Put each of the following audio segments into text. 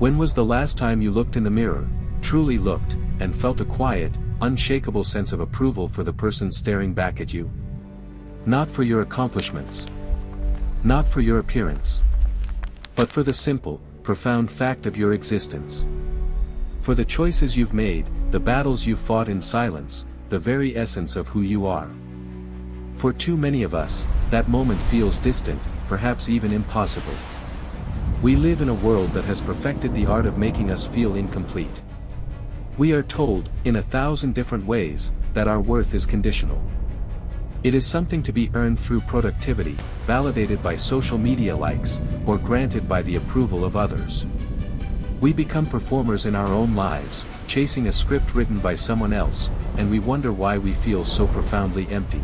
When was the last time you looked in the mirror, truly looked, and felt a quiet, unshakable sense of approval for the person staring back at you? Not for your accomplishments. Not for your appearance. But for the simple, profound fact of your existence. For the choices you've made, the battles you've fought in silence, the very essence of who you are. For too many of us, that moment feels distant, perhaps even impossible. We live in a world that has perfected the art of making us feel incomplete. We are told, in 1,000 different ways, that our worth is conditional. It is something to be earned through productivity, validated by social media likes, or granted by the approval of others. We become performers in our own lives, chasing a script written by someone else, and we wonder why we feel so profoundly empty.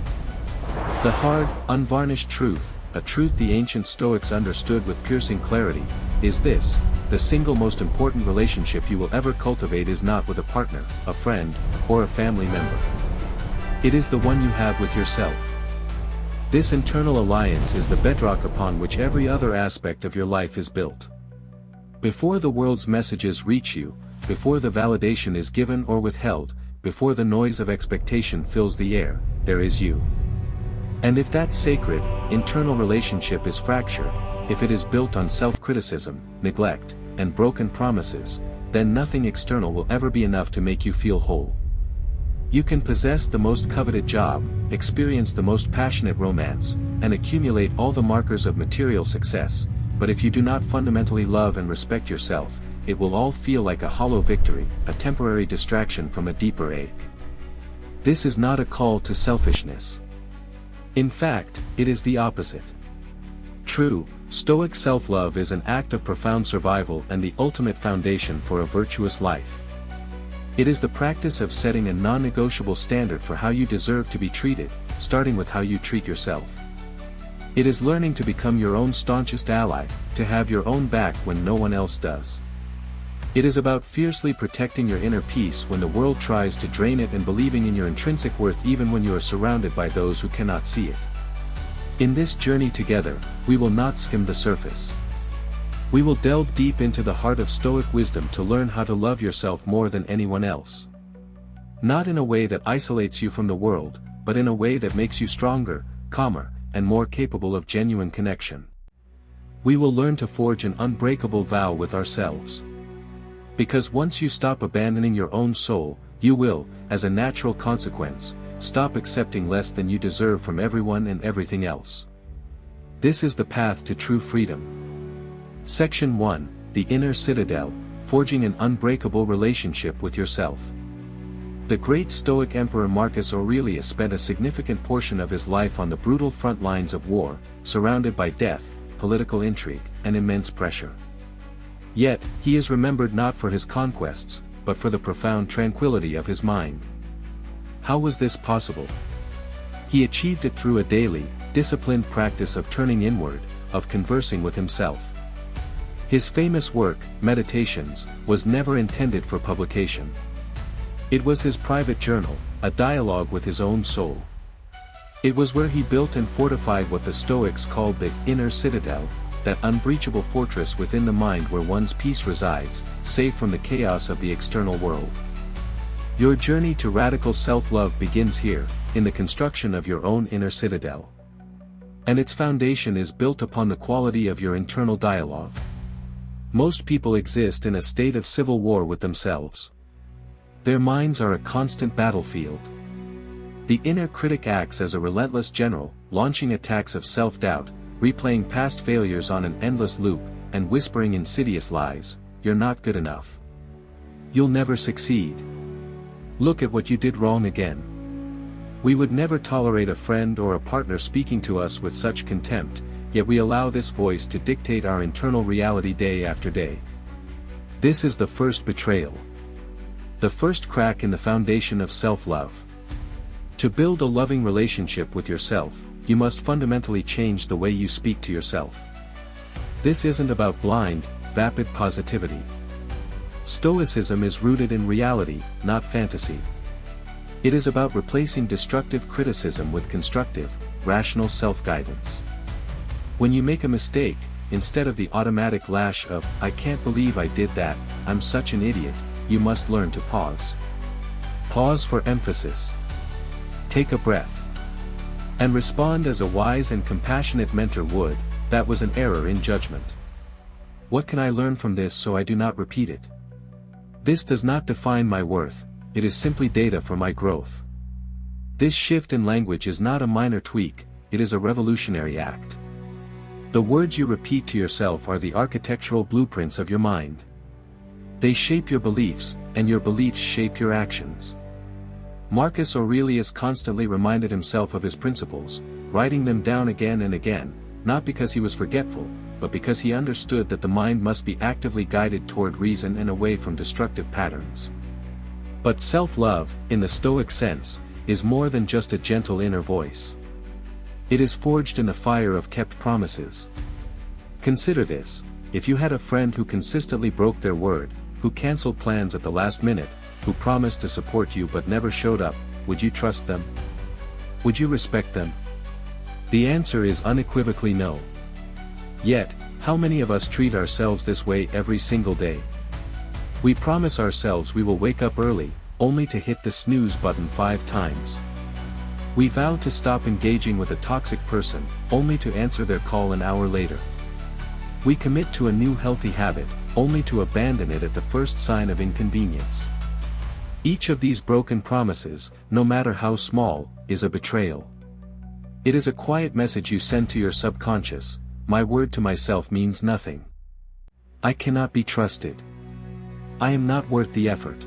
The hard, unvarnished truth, a truth the ancient Stoics understood with piercing clarity, is this: the single most important relationship you will ever cultivate is not with a partner, a friend, or a family member. It is the one you have with yourself. This internal alliance is the bedrock upon which every other aspect of your life is built. Before the world's messages reach you, before the validation is given or withheld, before the noise of expectation fills the air, there is you. And if that sacred, internal relationship is fractured, if it is built on self-criticism, neglect, and broken promises, then nothing external will ever be enough to make you feel whole. You can possess the most coveted job, experience the most passionate romance, and accumulate all the markers of material success, but if you do not fundamentally love and respect yourself, it will all feel like a hollow victory, a temporary distraction from a deeper ache. This is not a call to selfishness. In fact, it is the opposite. True, Stoic self-love is an act of profound survival and the ultimate foundation for a virtuous life. It is the practice of setting a non-negotiable standard for how you deserve to be treated, starting with how you treat yourself. It is learning to become your own staunchest ally, to have your own back when no one else does. It is about fiercely protecting your inner peace when the world tries to drain it and believing in your intrinsic worth even when you are surrounded by those who cannot see it. In this journey together, we will not skim the surface. We will delve deep into the heart of Stoic wisdom to learn how to love yourself more than anyone else. Not in a way that isolates you from the world, but in a way that makes you stronger, calmer, and more capable of genuine connection. We will learn to forge an unbreakable vow with ourselves. Because once you stop abandoning your own soul, you will, as a natural consequence, stop accepting less than you deserve from everyone and everything else. This is the path to true freedom. Section 1, The Inner Citadel, Forging an Unbreakable Relationship with Yourself. The great Stoic Emperor Marcus Aurelius spent a significant portion of his life on the brutal front lines of war, surrounded by death, political intrigue, and immense pressure. Yet, he is remembered not for his conquests, but for the profound tranquility of his mind. How was this possible? He achieved it through a daily, disciplined practice of turning inward, of conversing with himself. His famous work, Meditations, was never intended for publication. It was his private journal, a dialogue with his own soul. It was where he built and fortified what the Stoics called the inner citadel, that unbreachable fortress within the mind where one's peace resides, safe from the chaos of the external world. Your journey to radical self-love begins here, in the construction of your own inner citadel. And its foundation is built upon the quality of your internal dialogue. Most people exist in a state of civil war with themselves. Their minds are a constant battlefield. The inner critic acts as a relentless general, launching attacks of self-doubt, replaying past failures on an endless loop, and whispering insidious lies: "You're not good enough. You'll never succeed. Look at what you did wrong again." We would never tolerate a friend or a partner speaking to us with such contempt, yet we allow this voice to dictate our internal reality day after day. This is the first betrayal. The first crack in the foundation of self-love. To build a loving relationship with yourself, you must fundamentally change the way you speak to yourself. This isn't about blind, vapid positivity. Stoicism is rooted in reality, not fantasy. It is about replacing destructive criticism with constructive, rational self-guidance. When you make a mistake, instead of the automatic lash of, "I can't believe I did that, I'm such an idiot," you must learn to pause. Pause for emphasis. Take a breath. And respond as a wise and compassionate mentor would, "That was an error in judgment. What can I learn from this so I do not repeat it? This does not define my worth, it is simply data for my growth." This shift in language is not a minor tweak, it is a revolutionary act. The words you repeat to yourself are the architectural blueprints of your mind. They shape your beliefs, and your beliefs shape your actions. Marcus Aurelius constantly reminded himself of his principles, writing them down again and again, not because he was forgetful, but because he understood that the mind must be actively guided toward reason and away from destructive patterns. But self-love, in the Stoic sense, is more than just a gentle inner voice. It is forged in the fire of kept promises. Consider this: if you had a friend who consistently broke their word, who cancelled plans at the last minute, who promised to support you but never showed up, would you trust them? Would you respect them? The answer is unequivocally no. Yet, how many of us treat ourselves this way every single day? We promise ourselves we will wake up early, only to hit the snooze button 5 times. We vow to stop engaging with a toxic person, only to answer their call an hour later. We commit to a new healthy habit, only to abandon it at the first sign of inconvenience. Each of these broken promises, no matter how small, is a betrayal. It is a quiet message you send to your subconscious: "My word to myself means nothing. I cannot be trusted. I am not worth the effort."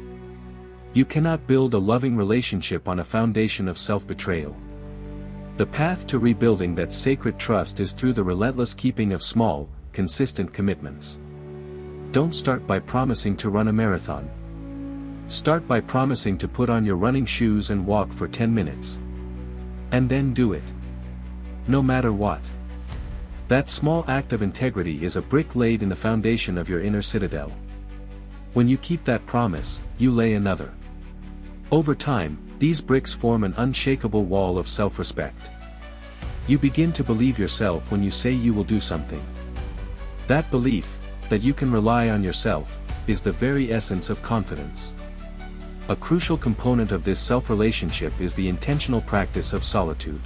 You cannot build a loving relationship on a foundation of self-betrayal. The path to rebuilding that sacred trust is through the relentless keeping of small, consistent commitments. Don't start by promising to run a marathon. Start by promising to put on your running shoes and walk for 10 minutes. And then do it. No matter what. That small act of integrity is a brick laid in the foundation of your inner citadel. When you keep that promise, you lay another. Over time, these bricks form an unshakable wall of self-respect. You begin to believe yourself when you say you will do something. That belief, that you can rely on yourself, is the very essence of confidence. A crucial component of this self-relationship is the intentional practice of solitude.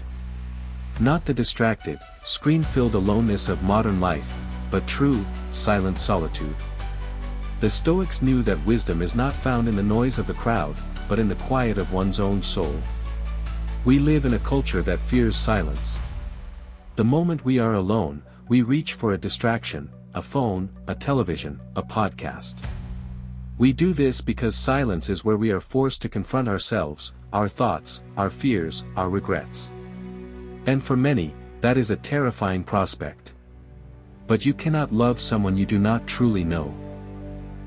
Not the distracted, screen-filled aloneness of modern life, but true, silent solitude. The Stoics knew that wisdom is not found in the noise of the crowd, but in the quiet of one's own soul. We live in a culture that fears silence. The moment we are alone, we reach for a distraction, a phone, a television, a podcast. We do this because silence is where we are forced to confront ourselves, our thoughts, our fears, our regrets. And for many, that is a terrifying prospect. But you cannot love someone you do not truly know.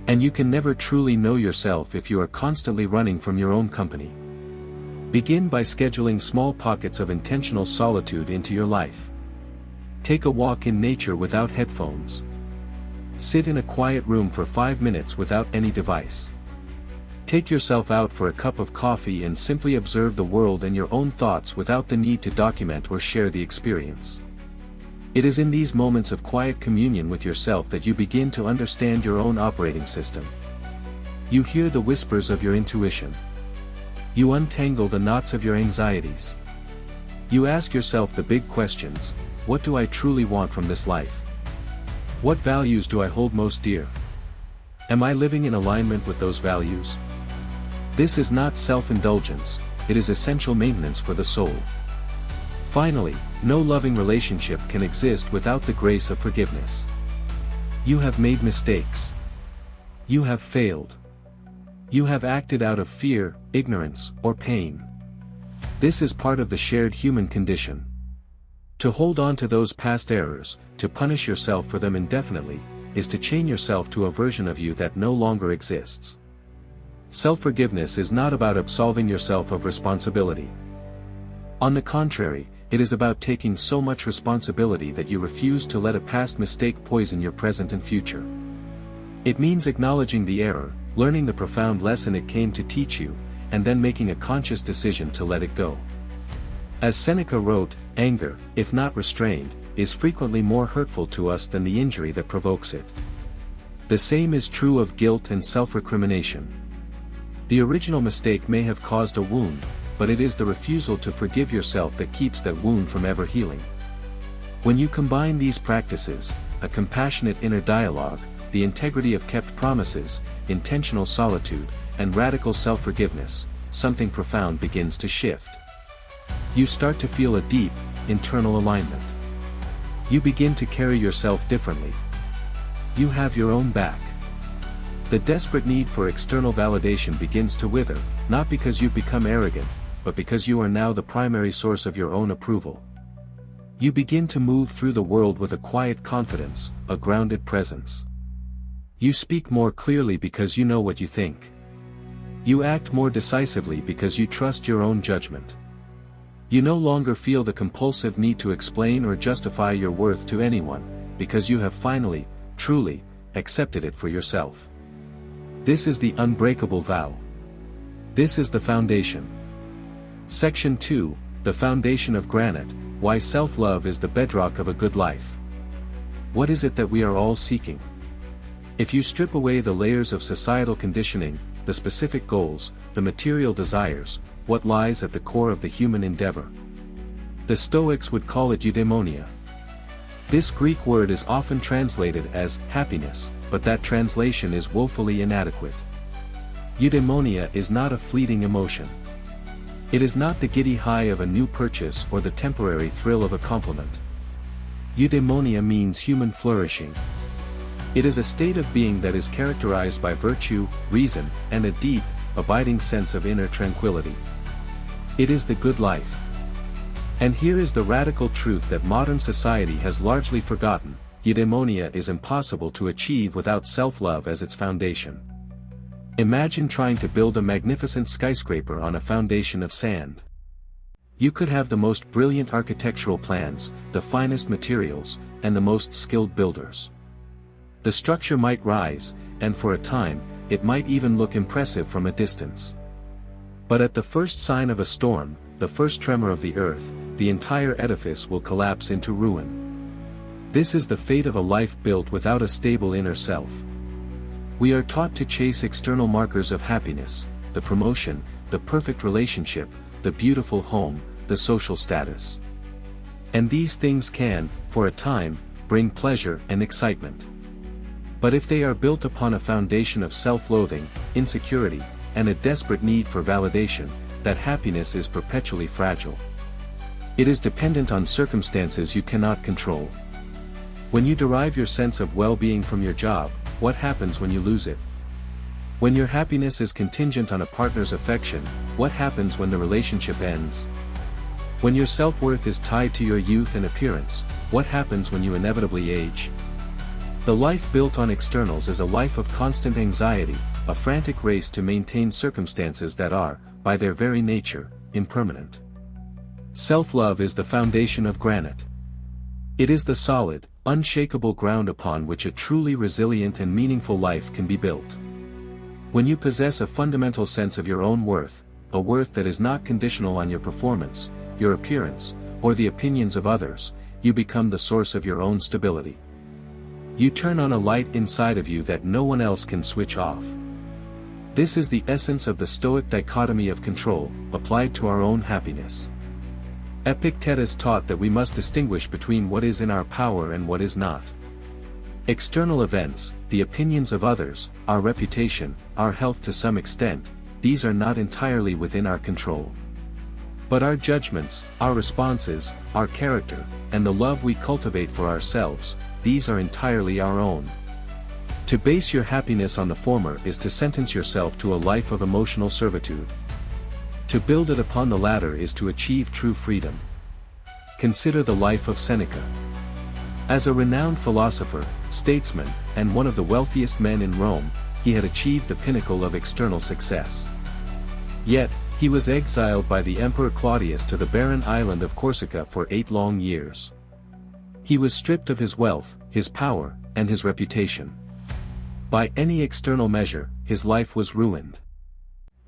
And you can never truly know yourself if you are constantly running from your own company. Begin by scheduling small pockets of intentional solitude into your life. Take a walk in nature without headphones. Sit in a quiet room for 5 minutes without any device. Take yourself out for a cup of coffee and simply observe the world and your own thoughts without the need to document or share the experience. It is in these moments of quiet communion with yourself that you begin to understand your own operating system. You hear the whispers of your intuition. You untangle the knots of your anxieties. You ask yourself the big questions: what do I truly want from this life? What values do I hold most dear? Am I living in alignment with those values? This is not self-indulgence, it is essential maintenance for the soul. Finally, no loving relationship can exist without the grace of forgiveness. You have made mistakes. You have failed. You have acted out of fear, ignorance, or pain. This is part of the shared human condition. To hold on to those past errors, to punish yourself for them indefinitely, is to chain yourself to a version of you that no longer exists. Self-forgiveness is not about absolving yourself of responsibility. On the contrary, it is about taking so much responsibility that you refuse to let a past mistake poison your present and future. It means acknowledging the error, learning the profound lesson it came to teach you, and then making a conscious decision to let it go. As Seneca wrote, anger, if not restrained, is frequently more hurtful to us than the injury that provokes it. The same is true of guilt and self-recrimination. The original mistake may have caused a wound, but it is the refusal to forgive yourself that keeps that wound from ever healing. When you combine these practices, a compassionate inner dialogue, the integrity of kept promises, intentional solitude, and radical self-forgiveness, something profound begins to shift. You start to feel a deep, internal alignment. You begin to carry yourself differently. You have your own back. The desperate need for external validation begins to wither, not because you've become arrogant, but because you are now the primary source of your own approval. You begin to move through the world with a quiet confidence, a grounded presence. You speak more clearly because you know what you think. You act more decisively because you trust your own judgment. You no longer feel the compulsive need to explain or justify your worth to anyone, because you have finally, truly, accepted it for yourself. This is the unbreakable vow. This is the foundation. Section 2, The Foundation of Granite, Why Self-Love is the Bedrock of a Good Life. What is it that we are all seeking? If you strip away the layers of societal conditioning, the specific goals, the material desires, what lies at the core of the human endeavor? The Stoics would call it eudaimonia. This Greek word is often translated as happiness, but that translation is woefully inadequate. Eudaimonia is not a fleeting emotion. It is not the giddy high of a new purchase or the temporary thrill of a compliment. Eudaimonia means human flourishing. It is a state of being that is characterized by virtue, reason, and a deep, abiding sense of inner tranquility. It is the good life. And here is the radical truth that modern society has largely forgotten: eudaimonia is impossible to achieve without self-love as its foundation. Imagine trying to build a magnificent skyscraper on a foundation of sand. You could have the most brilliant architectural plans, the finest materials, and the most skilled builders. The structure might rise, and for a time, it might even look impressive from a distance. But at the first sign of a storm, the first tremor of the earth, the entire edifice will collapse into ruin. This is the fate of a life built without a stable inner self. We are taught to chase external markers of happiness, the promotion, the perfect relationship, the beautiful home, the social status. And these things can, for a time, bring pleasure and excitement. But if they are built upon a foundation of self-loathing, insecurity, and a desperate need for validation, that happiness is perpetually fragile. It is dependent on circumstances you cannot control. When you derive your sense of well-being from your job, what happens when you lose it? When your happiness is contingent on a partner's affection, what happens when the relationship ends? When your self-worth is tied to your youth and appearance, what happens when you inevitably age? The life built on externals is a life of constant anxiety, a frantic race to maintain circumstances that are, by their very nature, impermanent. Self-love is the foundation of granite. It is the solid, unshakable ground upon which a truly resilient and meaningful life can be built. When you possess a fundamental sense of your own worth, a worth that is not conditional on your performance, your appearance, or the opinions of others, you become the source of your own stability. You turn on a light inside of you that no one else can switch off. This is the essence of the Stoic dichotomy of control, applied to our own happiness. Epictetus taught that we must distinguish between what is in our power and what is not. External events, the opinions of others, our reputation, our health to some extent, these are not entirely within our control. But our judgments, our responses, our character, and the love we cultivate for ourselves, these are entirely our own. To base your happiness on the former is to sentence yourself to a life of emotional servitude. To build it upon the latter is to achieve true freedom. Consider the life of Seneca. As a renowned philosopher, statesman, and one of the wealthiest men in Rome, he had achieved the pinnacle of external success. Yet, he was exiled by the Emperor Claudius to the barren island of Corsica for 8 long years. He was stripped of his wealth, his power, and his reputation. By any external measure, his life was ruined.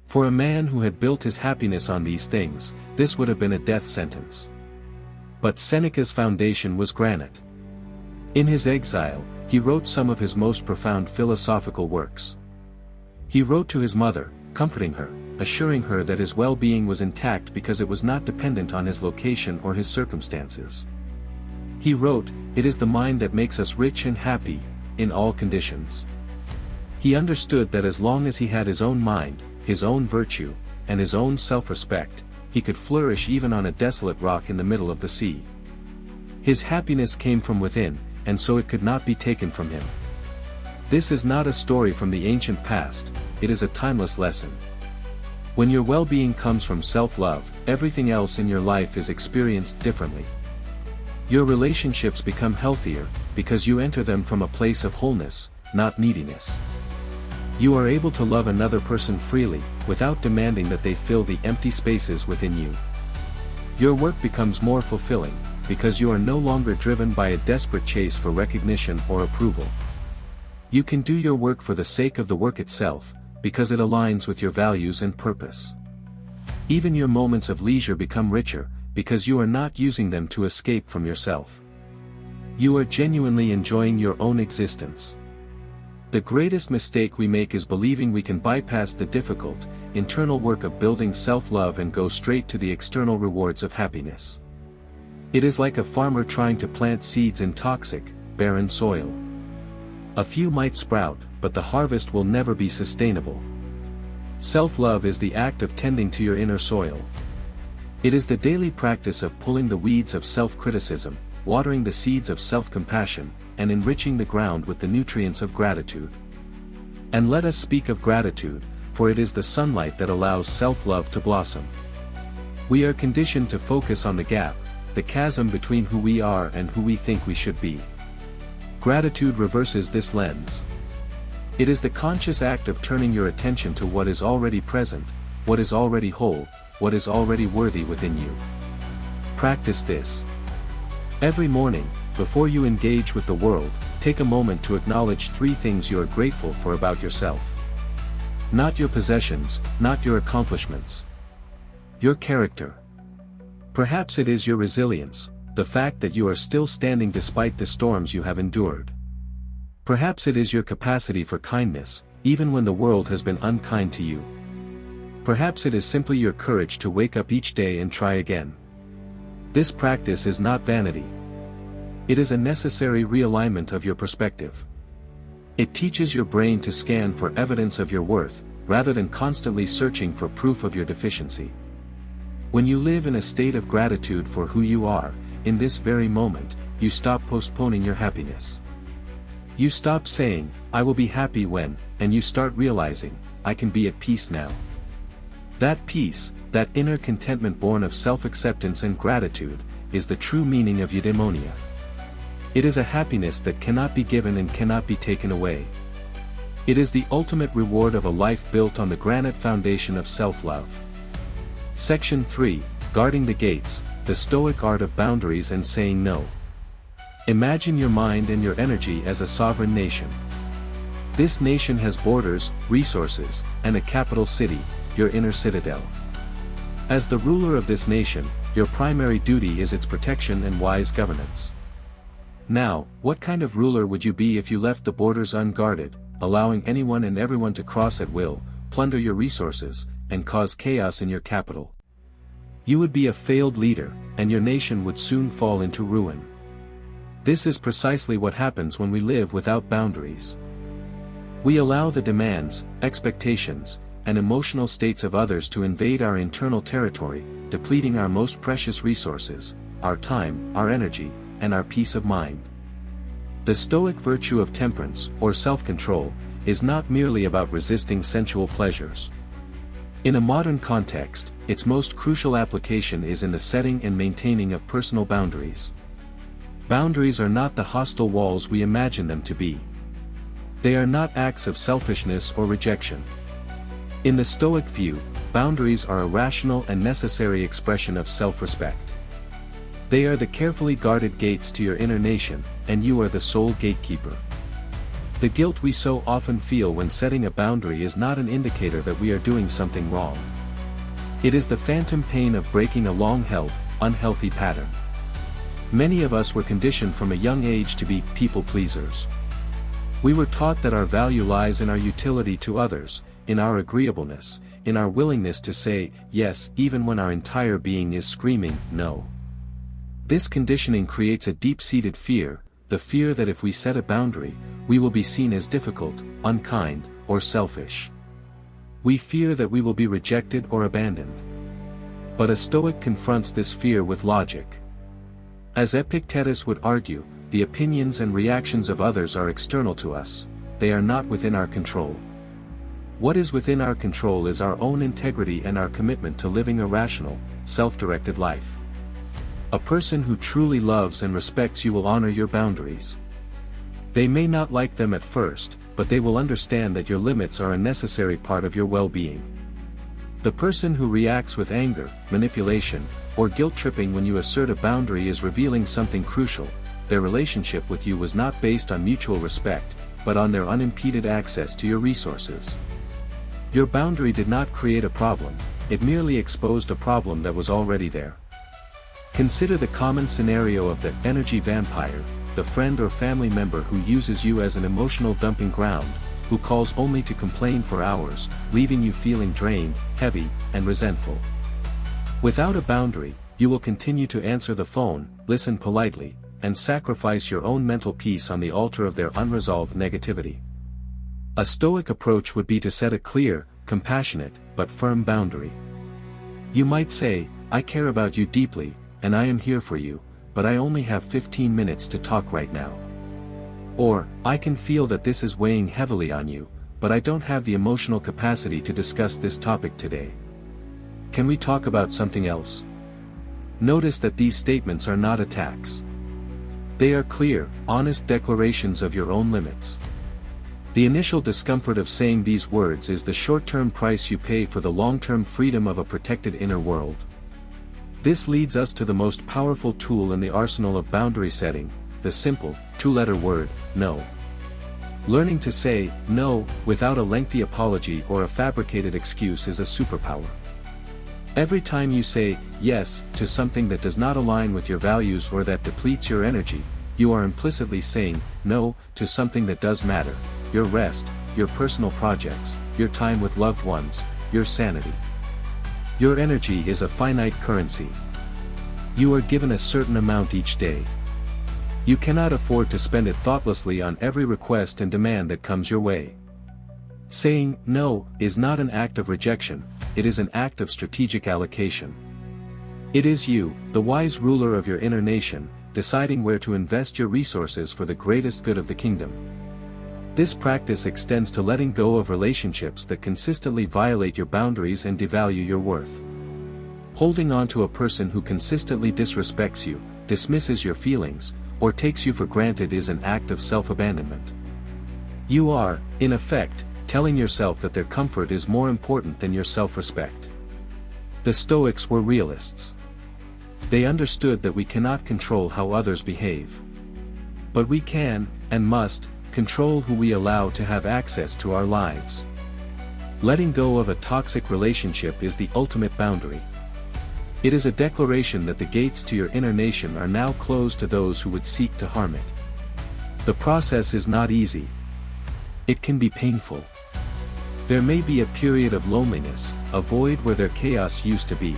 For a man who had built his happiness on these things, this would have been a death sentence. But Seneca's foundation was granite. In his exile, he wrote some of his most profound philosophical works. He wrote to his mother, comforting her, assuring her that his well-being was intact because it was not dependent on his location or his circumstances. He wrote, "It is the mind that makes us rich and happy, in all conditions." He understood that as long as he had his own mind, his own virtue, and his own self-respect, he could flourish even on a desolate rock in the middle of the sea. His happiness came from within, and so it could not be taken from him. This is not a story from the ancient past, it is a timeless lesson. When your well-being comes from self-love, everything else in your life is experienced differently. Your relationships become healthier, because you enter them from a place of wholeness, not neediness. You are able to love another person freely, without demanding that they fill the empty spaces within you. Your work becomes more fulfilling, because you are no longer driven by a desperate chase for recognition or approval. You can do your work for the sake of the work itself, because it aligns with your values and purpose. Even your moments of leisure become richer, because you are not using them to escape from yourself. You are genuinely enjoying your own existence. The greatest mistake we make is believing we can bypass the difficult, internal work of building self-love and go straight to the external rewards of happiness. It is like a farmer trying to plant seeds in toxic, barren soil. A few might sprout, but the harvest will never be sustainable. Self-love is the act of tending to your inner soil. It is the daily practice of pulling the weeds of self-criticism, watering the seeds of self-compassion, and enriching the ground with the nutrients of gratitude. And let us speak of gratitude, for it is the sunlight that allows self-love to blossom. We are conditioned to focus on the gap, the chasm between who we are and who we think we should be. Gratitude reverses this lens. It is the conscious act of turning your attention to what is already present, what is already whole, what is already worthy within you. Practice this. Every morning, before you engage with the world, take a moment to acknowledge 3 things you are grateful for about yourself. Not your possessions, not your accomplishments. Your character. Perhaps it is your resilience, the fact that you are still standing despite the storms you have endured. Perhaps it is your capacity for kindness, even when the world has been unkind to you. Perhaps it is simply your courage to wake up each day and try again. This practice is not vanity. It is a necessary realignment of your perspective. It teaches your brain to scan for evidence of your worth, rather than constantly searching for proof of your deficiency. When you live in a state of gratitude for who you are, in this very moment, you stop postponing your happiness. You stop saying, "I will be happy when," and you start realizing, "I can be at peace now." That peace, that inner contentment born of self-acceptance and gratitude, is the true meaning of eudaimonia. It is a happiness that cannot be given and cannot be taken away. It is the ultimate reward of a life built on the granite foundation of self-love. Section 3, Guarding the Gates, the Stoic Art of Boundaries and Saying No. Imagine your mind and your energy as a sovereign nation. This nation has borders, resources, and a capital city, your inner citadel. As the ruler of this nation, your primary duty is its protection and wise governance. Now, what kind of ruler would you be if you left the borders unguarded, allowing anyone and everyone to cross at will, plunder your resources, and cause chaos in your capital? You would be a failed leader, and your nation would soon fall into ruin. This is precisely what happens when we live without boundaries. We allow the demands, expectations, and emotional states of others to invade our internal territory, depleting our most precious resources, our time, our energy, and our peace of mind. The Stoic virtue of temperance, or self-control, is not merely about resisting sensual pleasures. In a modern context, its most crucial application is in the setting and maintaining of personal boundaries. Boundaries are not the hostile walls we imagine them to be. They are not acts of selfishness or rejection. In the Stoic view, boundaries are a rational and necessary expression of self-respect. They are the carefully guarded gates to your inner nation, and you are the sole gatekeeper. The guilt we so often feel when setting a boundary is not an indicator that we are doing something wrong. It is the phantom pain of breaking a long-held, unhealthy pattern. Many of us were conditioned from a young age to be people pleasers. We were taught that our value lies in our utility to others, in our agreeableness, in our willingness to say yes even when our entire being is screaming no. This conditioning creates a deep-seated fear, the fear that if we set a boundary, we will be seen as difficult, unkind, or selfish. We fear that we will be rejected or abandoned. But a Stoic confronts this fear with logic. As Epictetus would argue, the opinions and reactions of others are external to us, they are not within our control. What is within our control is our own integrity and our commitment to living a rational, self-directed life. A person who truly loves and respects you will honor your boundaries. They may not like them at first, but they will understand that your limits are a necessary part of your well-being. The person who reacts with anger, manipulation, or guilt-tripping when you assert a boundary is revealing something crucial. Their relationship with you was not based on mutual respect, but on their unimpeded access to your resources. Your boundary did not create a problem, it merely exposed a problem that was already there. Consider the common scenario of the energy vampire, the friend or family member who uses you as an emotional dumping ground, who calls only to complain for hours, leaving you feeling drained, heavy, and resentful. Without a boundary, you will continue to answer the phone, listen politely, and sacrifice your own mental peace on the altar of their unresolved negativity. A Stoic approach would be to set a clear, compassionate, but firm boundary. You might say, I care about you deeply, and I am here for you, but I only have 15 minutes to talk right now. Or, I can feel that this is weighing heavily on you, but I don't have the emotional capacity to discuss this topic today. Can we talk about something else? Notice that these statements are not attacks. They are clear, honest declarations of your own limits. The initial discomfort of saying these words is the short-term price you pay for the long-term freedom of a protected inner world. This leads us to the most powerful tool in the arsenal of boundary setting, the simple, two-letter word, no. Learning to say no without a lengthy apology or a fabricated excuse is a superpower. Every time you say yes to something that does not align with your values or that depletes your energy, you are implicitly saying no to something that does matter: your rest, your personal projects, your time with loved ones, your sanity. Your energy is a finite currency. You are given a certain amount each day. You cannot afford to spend it thoughtlessly on every request and demand that comes your way. Saying no is not an act of rejection, it is an act of strategic allocation. It is you, the wise ruler of your inner nation, deciding where to invest your resources for the greatest good of the kingdom. This practice extends to letting go of relationships that consistently violate your boundaries and devalue your worth. Holding on to a person who consistently disrespects you, dismisses your feelings, or takes you for granted is an act of self-abandonment. You are, in effect, telling yourself that their comfort is more important than your self-respect. The Stoics were realists. They understood that we cannot control how others behave. But we can, and must, control who we allow to have access to our lives. Letting go of a toxic relationship is the ultimate boundary. It is a declaration that the gates to your inner nation are now closed to those who would seek to harm it. The process is not easy. It can be painful. There may be a period of loneliness, a void where their chaos used to be.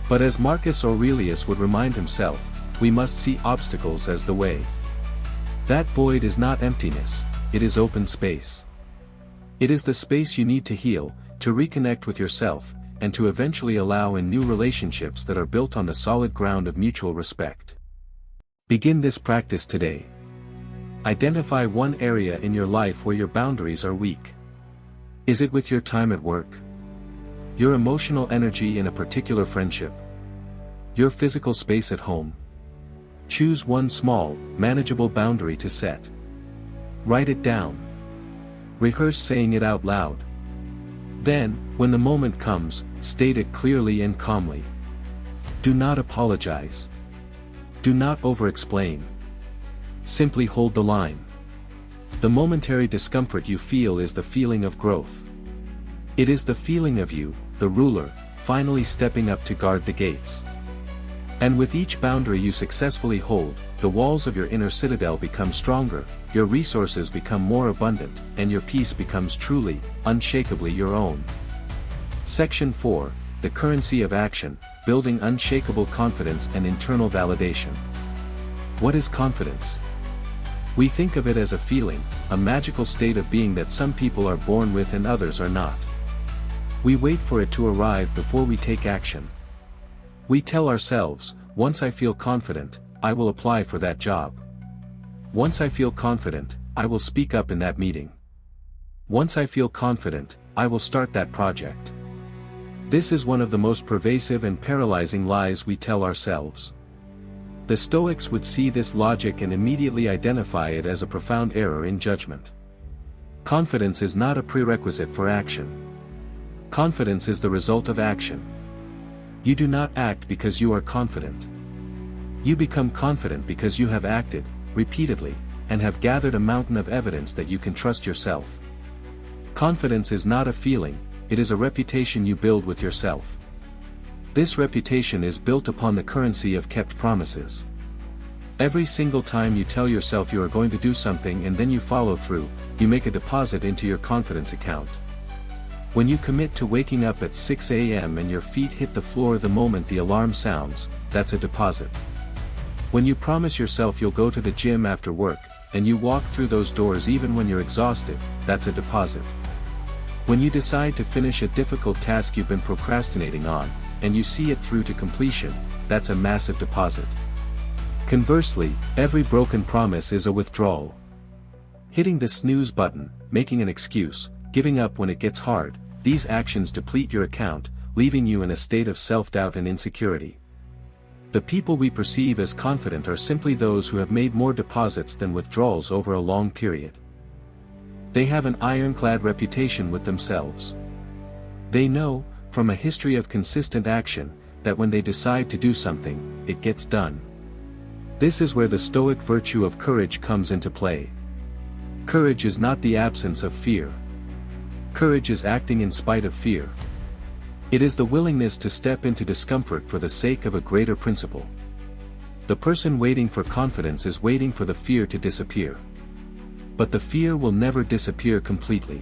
But as Marcus Aurelius would remind himself, we must see obstacles as the way. That void is not emptiness, it is open space. It is the space you need to heal, to reconnect with yourself, and to eventually allow in new relationships that are built on the solid ground of mutual respect. Begin this practice today. Identify one area in your life where your boundaries are weak. Is it with your time at work? Your emotional energy in a particular friendship? Your physical space at home? Choose one small, manageable boundary to set. Write it down. Rehearse saying it out loud. Then, when the moment comes, state it clearly and calmly. Do not apologize. Do not over-explain. Simply hold the line. The momentary discomfort you feel is the feeling of growth. It is the feeling of you, the ruler, finally stepping up to guard the gates. And with each boundary you successfully hold, the walls of your inner citadel become stronger, your resources become more abundant, and your peace becomes truly, unshakably your own. Section 4, The Currency of Action, Building Unshakable Confidence and Internal Validation. What is confidence? We think of it as a feeling, a magical state of being that some people are born with and others are not. We wait for it to arrive before we take action. We tell ourselves, once I feel confident, I will apply for that job. Once I feel confident, I will speak up in that meeting. Once I feel confident, I will start that project. This is one of the most pervasive and paralyzing lies we tell ourselves. The Stoics would see this logic and immediately identify it as a profound error in judgment. Confidence is not a prerequisite for action. Confidence is the result of action. You do not act because you are confident. You become confident because you have acted, repeatedly, and have gathered a mountain of evidence that you can trust yourself. Confidence is not a feeling, it is a reputation you build with yourself. This reputation is built upon the currency of kept promises. Every single time you tell yourself you are going to do something and then you follow through, you make a deposit into your confidence account. When you commit to waking up at 6 a.m. and your feet hit the floor the moment the alarm sounds, that's a deposit. When you promise yourself you'll go to the gym after work, and you walk through those doors even when you're exhausted, that's a deposit. When you decide to finish a difficult task you've been procrastinating on, and you see it through to completion, that's a massive deposit. Conversely, every broken promise is a withdrawal. Hitting the snooze button, making an excuse, giving up when it gets hard, these actions deplete your account, leaving you in a state of self-doubt and insecurity. The people we perceive as confident are simply those who have made more deposits than withdrawals over a long period. They have an ironclad reputation with themselves. They know, from a history of consistent action, that when they decide to do something, it gets done. This is where the Stoic virtue of courage comes into play. Courage is not the absence of fear. Courage is acting in spite of fear. It is the willingness to step into discomfort for the sake of a greater principle. The person waiting for confidence is waiting for the fear to disappear. But the fear will never disappear completely.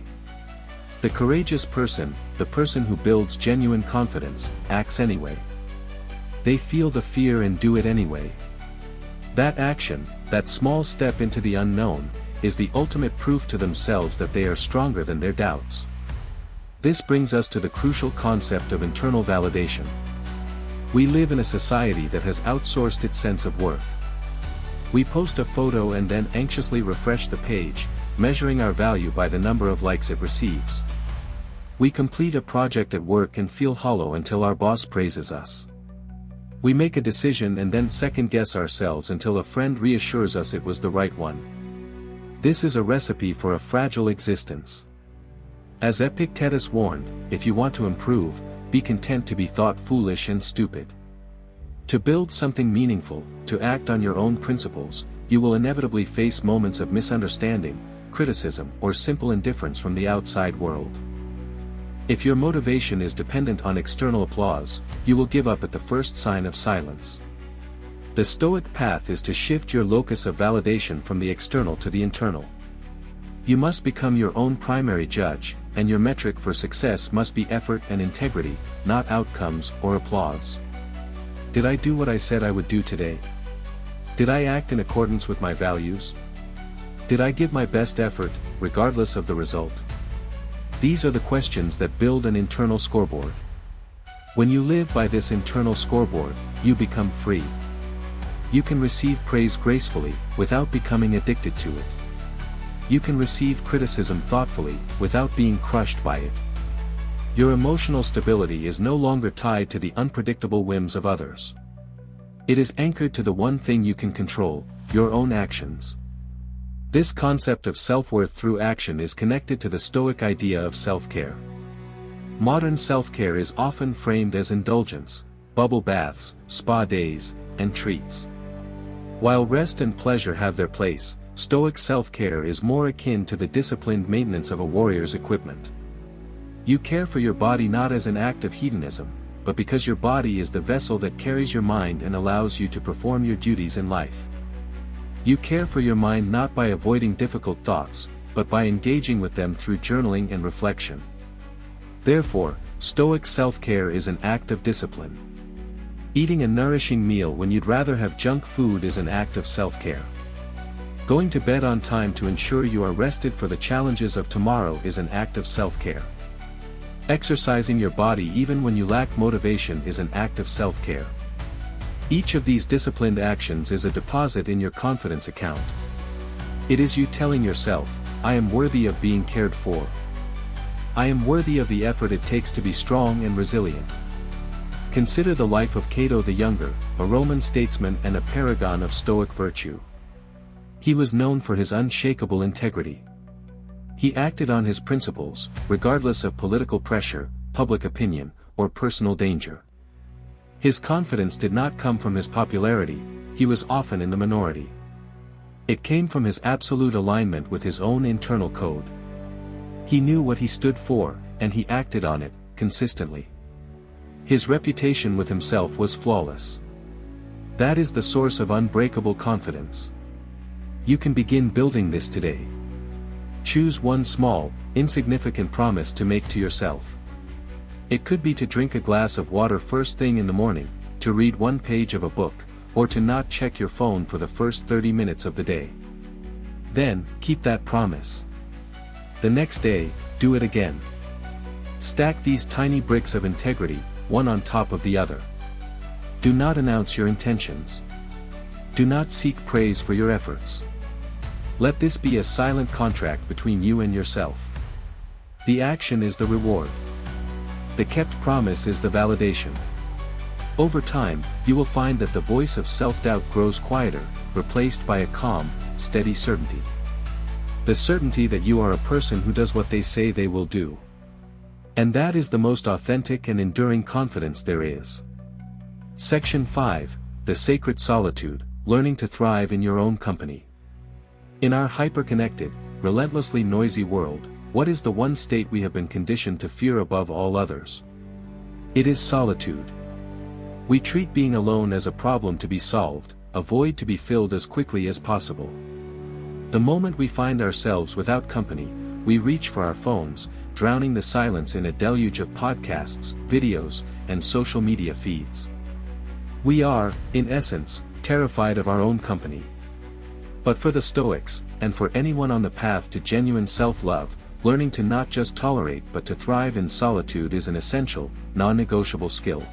The courageous person, the person who builds genuine confidence, acts anyway. They feel the fear and do it anyway. That action, that small step into the unknown, is the ultimate proof to themselves that they are stronger than their doubts. This brings us to the crucial concept of internal validation. We live in a society that has outsourced its sense of worth. We post a photo and then anxiously refresh the page, measuring our value by the number of likes it receives. We complete a project at work and feel hollow until our boss praises us. We make a decision and then second-guess ourselves until a friend reassures us it was the right one. This is a recipe for a fragile existence. As Epictetus warned, if you want to improve, be content to be thought foolish and stupid. To build something meaningful, to act on your own principles, you will inevitably face moments of misunderstanding, criticism, or simple indifference from the outside world. If your motivation is dependent on external applause, you will give up at the first sign of silence. The Stoic path is to shift your locus of validation from the external to the internal. You must become your own primary judge, and your metric for success must be effort and integrity, not outcomes or applause. Did I do what I said I would do today? Did I act in accordance with my values? Did I give my best effort, regardless of the result? These are the questions that build an internal scoreboard. When you live by this internal scoreboard, you become free. You can receive praise gracefully, without becoming addicted to it. You can receive criticism thoughtfully, without being crushed by it. Your emotional stability is no longer tied to the unpredictable whims of others. It is anchored to the one thing you can control, your own actions. This concept of self-worth through action is connected to the Stoic idea of self-care. Modern self-care is often framed as indulgence, bubble baths, spa days, and treats. While rest and pleasure have their place, Stoic self-care is more akin to the disciplined maintenance of a warrior's equipment. You care for your body not as an act of hedonism, but because your body is the vessel that carries your mind and allows you to perform your duties in life. You care for your mind not by avoiding difficult thoughts, but by engaging with them through journaling and reflection. Therefore, Stoic self-care is an act of discipline. Eating a nourishing meal when you'd rather have junk food is an act of self-care. Going to bed on time to ensure you are rested for the challenges of tomorrow is an act of self-care. Exercising your body even when you lack motivation is an act of self-care. Each of these disciplined actions is a deposit in your confidence account. It is you telling yourself, I am worthy of being cared for. I am worthy of the effort it takes to be strong and resilient. Consider the life of Cato the Younger, a Roman statesman and a paragon of Stoic virtue. He was known for his unshakable integrity. He acted on his principles, regardless of political pressure, public opinion, or personal danger. His confidence did not come from his popularity, he was often in the minority. It came from his absolute alignment with his own internal code. He knew what he stood for, and he acted on it, consistently. His reputation with himself was flawless. That is the source of unbreakable confidence. You can begin building this today. Choose one small, insignificant promise to make to yourself. It could be to drink a glass of water first thing in the morning, to read one page of a book, or to not check your phone for the first 30 minutes of the day. Then, keep that promise. The next day, do it again. Stack these tiny bricks of integrity, one on top of the other. Do not announce your intentions. Do not seek praise for your efforts. Let this be a silent contract between you and yourself. The action is the reward. The kept promise is the validation. Over time, you will find that the voice of self-doubt grows quieter, replaced by a calm, steady certainty. The certainty that you are a person who does what they say they will do. And that is the most authentic and enduring confidence there is. Section 5, The Sacred Solitude, Learning to Thrive in Your Own Company. In our hyper-connected, relentlessly noisy world, what is the one state we have been conditioned to fear above all others? It is solitude. We treat being alone as a problem to be solved, a void to be filled as quickly as possible. The moment we find ourselves without company, we reach for our phones, drowning the silence in a deluge of podcasts, videos, and social media feeds. We are, in essence, terrified of our own company. But for the Stoics, and for anyone on the path to genuine self-love, learning to not just tolerate but to thrive in solitude is an essential, non-negotiable skill.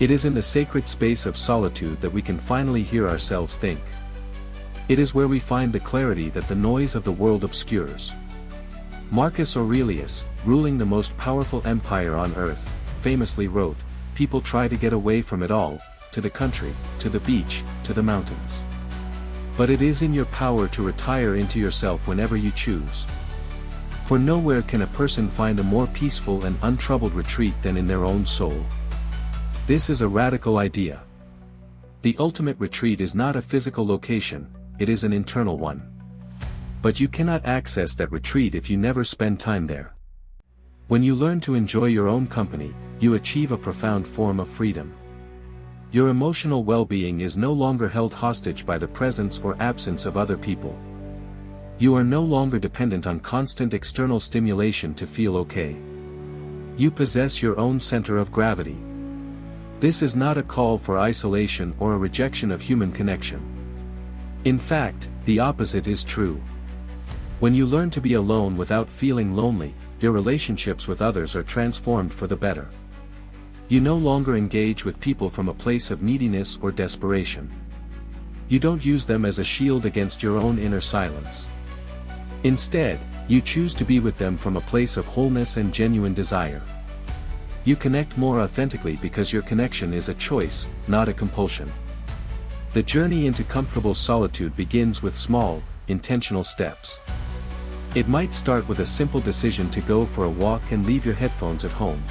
It is in the sacred space of solitude that we can finally hear ourselves think. It is where we find the clarity that the noise of the world obscures. Marcus Aurelius, ruling the most powerful empire on earth, famously wrote, "People try to get away from it all, to the country, to the beach, to the mountains. But it is in your power to retire into yourself whenever you choose. For nowhere can a person find a more peaceful and untroubled retreat than in their own soul." This is a radical idea. The ultimate retreat is not a physical location, it is an internal one. But you cannot access that retreat if you never spend time there. When you learn to enjoy your own company, you achieve a profound form of freedom. Your emotional well-being is no longer held hostage by the presence or absence of other people. You are no longer dependent on constant external stimulation to feel okay. You possess your own center of gravity. This is not a call for isolation or a rejection of human connection. In fact, the opposite is true. When you learn to be alone without feeling lonely, your relationships with others are transformed for the better. You no longer engage with people from a place of neediness or desperation. You don't use them as a shield against your own inner silence. Instead, you choose to be with them from a place of wholeness and genuine desire. You connect more authentically because your connection is a choice, not a compulsion. The journey into comfortable solitude begins with small, intentional steps. It might start with a simple decision to go for a walk and leave your headphones at home.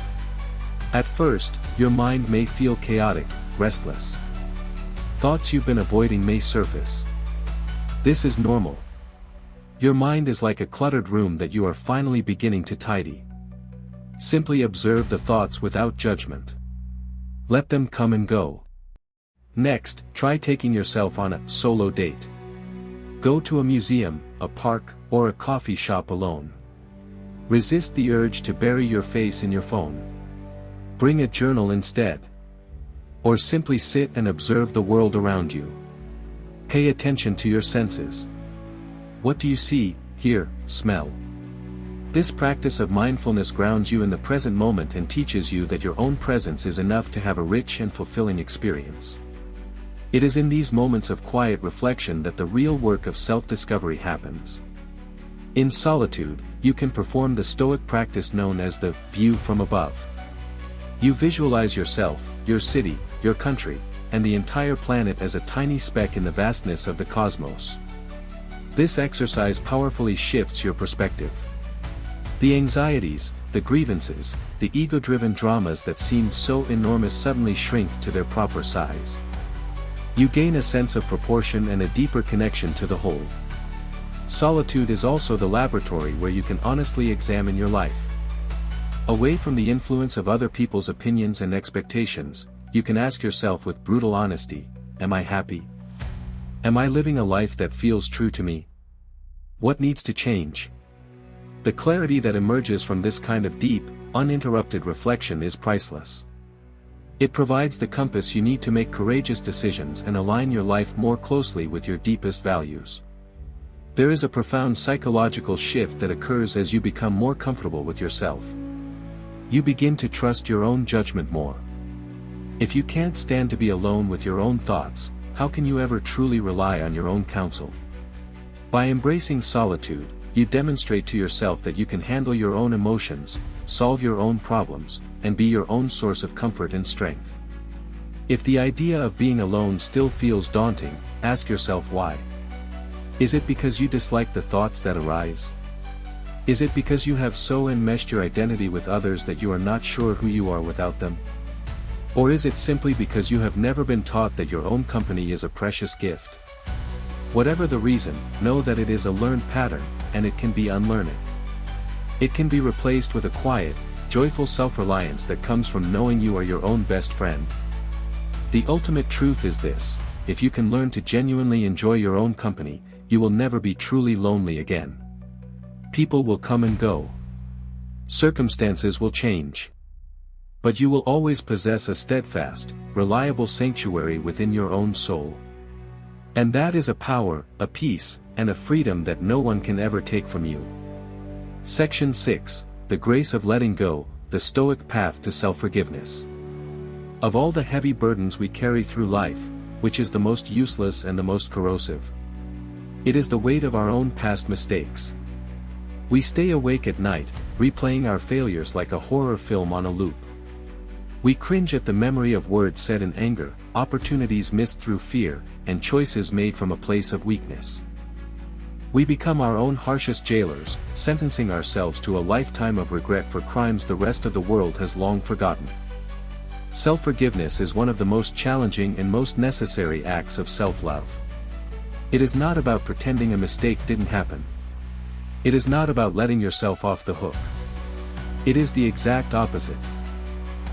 At first, your mind may feel chaotic, restless. Thoughts you've been avoiding may surface. This is normal. Your mind is like a cluttered room that you are finally beginning to tidy. Simply observe the thoughts without judgment. Let them come and go. Next, try taking yourself on a solo date. Go to a museum, a park, or a coffee shop alone. Resist the urge to bury your face in your phone. Bring a journal instead. Or simply sit and observe the world around you. Pay attention to your senses. What do you see, hear, smell? This practice of mindfulness grounds you in the present moment and teaches you that your own presence is enough to have a rich and fulfilling experience. It is in these moments of quiet reflection that the real work of self-discovery happens. In solitude, you can perform the Stoic practice known as the view from above. You visualize yourself, your city, your country, and the entire planet as a tiny speck in the vastness of the cosmos. This exercise powerfully shifts your perspective. The anxieties, the grievances, the ego-driven dramas that seemed so enormous suddenly shrink to their proper size. You gain a sense of proportion and a deeper connection to the whole. Solitude is also the laboratory where you can honestly examine your life. Away from the influence of other people's opinions and expectations, you can ask yourself with brutal honesty, am I happy? Am I living a life that feels true to me? What needs to change? The clarity that emerges from this kind of deep, uninterrupted reflection is priceless. It provides the compass you need to make courageous decisions and align your life more closely with your deepest values. There is a profound psychological shift that occurs as you become more comfortable with yourself. You begin to trust your own judgment more. If you can't stand to be alone with your own thoughts, how can you ever truly rely on your own counsel? By embracing solitude, you demonstrate to yourself that you can handle your own emotions, solve your own problems, and be your own source of comfort and strength. If the idea of being alone still feels daunting, ask yourself why. Is it because you dislike the thoughts that arise? Is it because you have so enmeshed your identity with others that you are not sure who you are without them? Or is it simply because you have never been taught that your own company is a precious gift? Whatever the reason, know that it is a learned pattern, and it can be unlearned. It can be replaced with a quiet, joyful self-reliance that comes from knowing you are your own best friend. The ultimate truth is this: if you can learn to genuinely enjoy your own company, you will never be truly lonely again. People will come and go. Circumstances will change. But you will always possess a steadfast, reliable sanctuary within your own soul. And that is a power, a peace, and a freedom that no one can ever take from you. Section 6, The Grace of Letting Go, the Stoic Path to Self-Forgiveness. Of all the heavy burdens we carry through life, which is the most useless and the most corrosive? It is the weight of our own past mistakes. We stay awake at night, replaying our failures like a horror film on a loop. We cringe at the memory of words said in anger, opportunities missed through fear, and choices made from a place of weakness. We become our own harshest jailers, sentencing ourselves to a lifetime of regret for crimes the rest of the world has long forgotten. Self-forgiveness is one of the most challenging and most necessary acts of self-love. It is not about pretending a mistake didn't happen. It is not about letting yourself off the hook. It is the exact opposite.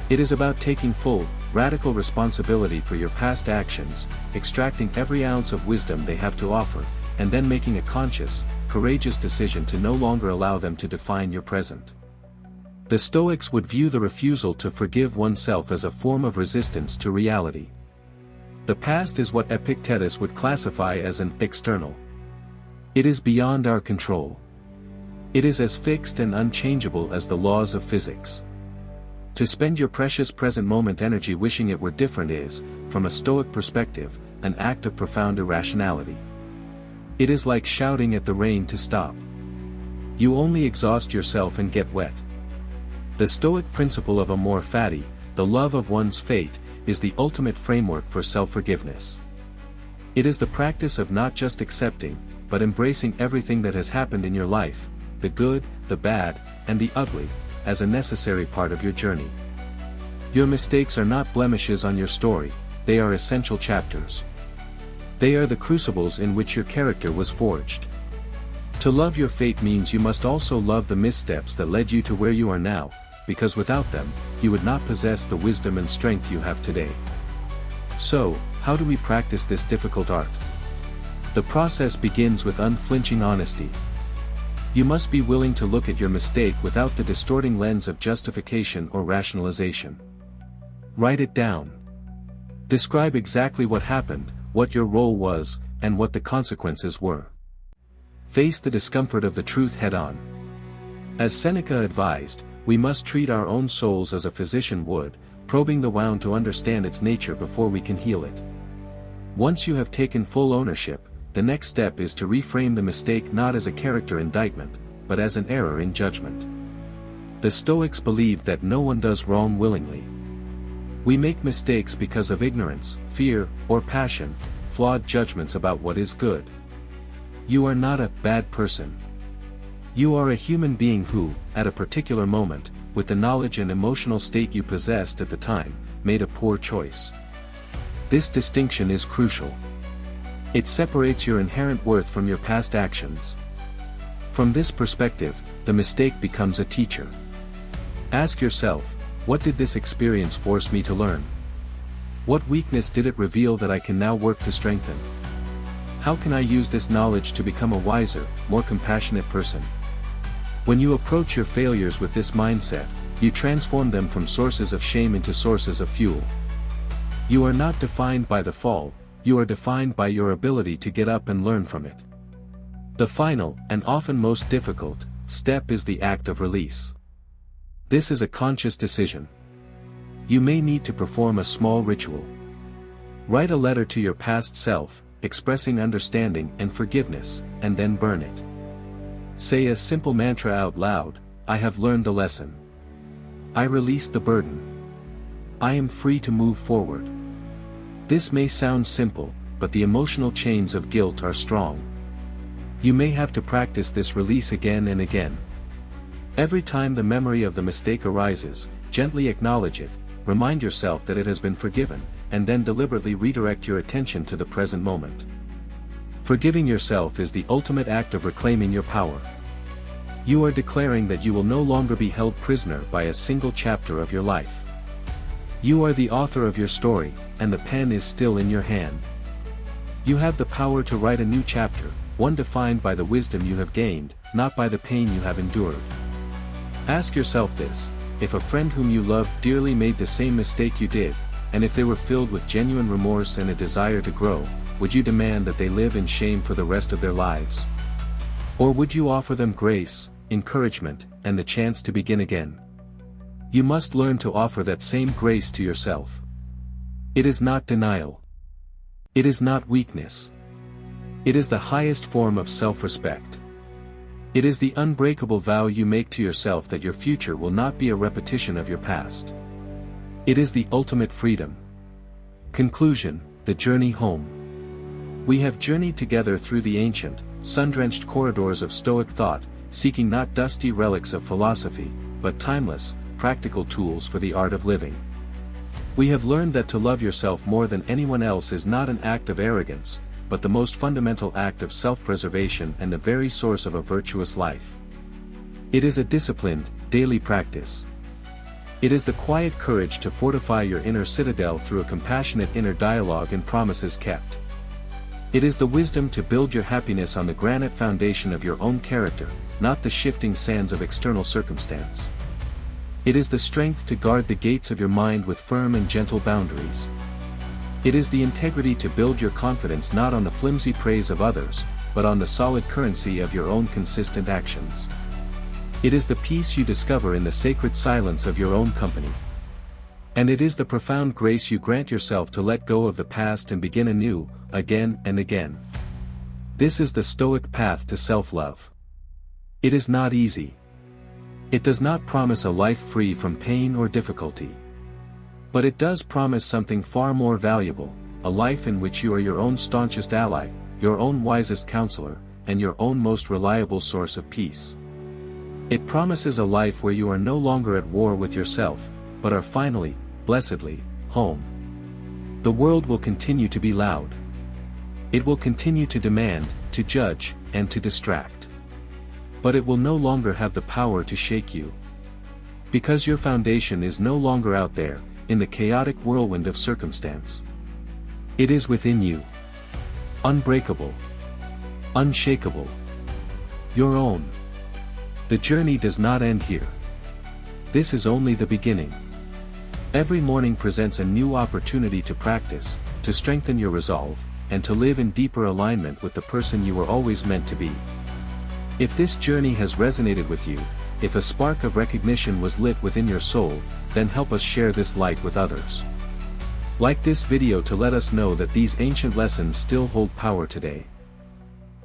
It is about taking full, radical responsibility for your past actions, extracting every ounce of wisdom they have to offer, and then making a conscious, courageous decision to no longer allow them to define your present. The Stoics would view the refusal to forgive oneself as a form of resistance to reality. The past is what Epictetus would classify as an external. It is beyond our control. It is as fixed and unchangeable as the laws of physics. To spend your precious present moment energy wishing it were different is, from a Stoic perspective, an act of profound irrationality. It is like shouting at the rain to stop. You only exhaust yourself and get wet. The Stoic principle of amor fati, the love of one's fate, is the ultimate framework for self-forgiveness. It is the practice of not just accepting, but embracing everything that has happened in your life, the good, the bad, and the ugly, as a necessary part of your journey. Your mistakes are not blemishes on your story, they are essential chapters. They are the crucibles in which your character was forged. To love your fate means you must also love the missteps that led you to where you are now, because without them, you would not possess the wisdom and strength you have today. So, how do we practice this difficult art? The process begins with unflinching honesty. You must be willing to look at your mistake without the distorting lens of justification or rationalization. Write it down. Describe exactly what happened, what your role was, and what the consequences were. Face the discomfort of the truth head-on. As Seneca advised, we must treat our own souls as a physician would, probing the wound to understand its nature before we can heal it. Once you have taken full ownership, the next step is to reframe the mistake not as a character indictment, but as an error in judgment. The Stoics believed that no one does wrong willingly. We make mistakes because of ignorance, fear, or passion, flawed judgments about what is good. You are not a bad person. You are a human being who, at a particular moment, with the knowledge and emotional state you possessed at the time, made a poor choice. This distinction is crucial. It separates your inherent worth from your past actions. From this perspective, the mistake becomes a teacher. Ask yourself, what did this experience force me to learn? What weakness did it reveal that I can now work to strengthen? How can I use this knowledge to become a wiser, more compassionate person? When you approach your failures with this mindset, you transform them from sources of shame into sources of fuel. You are not defined by the fall, you are defined by your ability to get up and learn from it. The final, and often most difficult, step is the act of release. This is a conscious decision. You may need to perform a small ritual. Write a letter to your past self, expressing understanding and forgiveness, and then burn it. Say a simple mantra out loud, I have learned the lesson. I release the burden. I am free to move forward. This may sound simple, but the emotional chains of guilt are strong. You may have to practice this release again and again. Every time the memory of the mistake arises, gently acknowledge it, remind yourself that it has been forgiven, and then deliberately redirect your attention to the present moment. Forgiving yourself is the ultimate act of reclaiming your power. You are declaring that you will no longer be held prisoner by a single chapter of your life. You are the author of your story, and the pen is still in your hand. You have the power to write a new chapter, one defined by the wisdom you have gained, not by the pain you have endured. Ask yourself this, if a friend whom you loved dearly made the same mistake you did, and if they were filled with genuine remorse and a desire to grow, would you demand that they live in shame for the rest of their lives? Or would you offer them grace, encouragement, and the chance to begin again? You must learn to offer that same grace to yourself. It is not denial. It is not weakness. It is the highest form of self-respect. It is the unbreakable vow you make to yourself that your future will not be a repetition of your past. It is the ultimate freedom. Conclusion, the journey home. We have journeyed together through the ancient, sun-drenched corridors of Stoic thought, seeking not dusty relics of philosophy, but timeless, practical tools for the art of living. We have learned that to love yourself more than anyone else is not an act of arrogance, but the most fundamental act of self-preservation and the very source of a virtuous life. It is a disciplined, daily practice. It is the quiet courage to fortify your inner citadel through a compassionate inner dialogue and promises kept. It is the wisdom to build your happiness on the granite foundation of your own character, not the shifting sands of external circumstance. It is the strength to guard the gates of your mind with firm and gentle boundaries. It is the integrity to build your confidence not on the flimsy praise of others, but on the solid currency of your own consistent actions. It is the peace you discover in the sacred silence of your own company. And it is the profound grace you grant yourself to let go of the past and begin anew, again and again. This is the Stoic path to self-love. It is not easy. It does not promise a life free from pain or difficulty. But it does promise something far more valuable, a life in which you are your own staunchest ally, your own wisest counselor, and your own most reliable source of peace. It promises a life where you are no longer at war with yourself, but are finally, blessedly, home. The world will continue to be loud. It will continue to demand, to judge, and to distract. But it will no longer have the power to shake you. Because your foundation is no longer out there, in the chaotic whirlwind of circumstance. It is within you. Unbreakable. Unshakable. Your own. The journey does not end here. This is only the beginning. Every morning presents a new opportunity to practice, to strengthen your resolve, and to live in deeper alignment with the person you were always meant to be. If this journey has resonated with you, if a spark of recognition was lit within your soul, then help us share this light with others. Like this video to let us know that these ancient lessons still hold power today.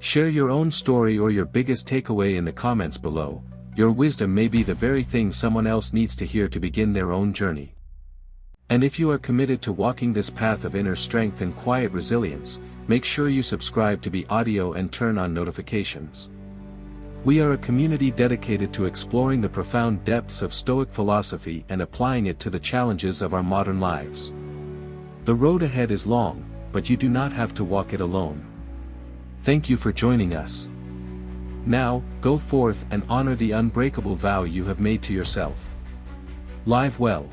Share your own story or your biggest takeaway in the comments below. Your wisdom may be the very thing someone else needs to hear to begin their own journey. And if you are committed to walking this path of inner strength and quiet resilience, make sure you subscribe to Be Audio and turn on notifications. We are a community dedicated to exploring the profound depths of Stoic philosophy and applying it to the challenges of our modern lives. The road ahead is long, but you do not have to walk it alone. Thank you for joining us. Now, go forth and honor the unbreakable vow you have made to yourself. Live well.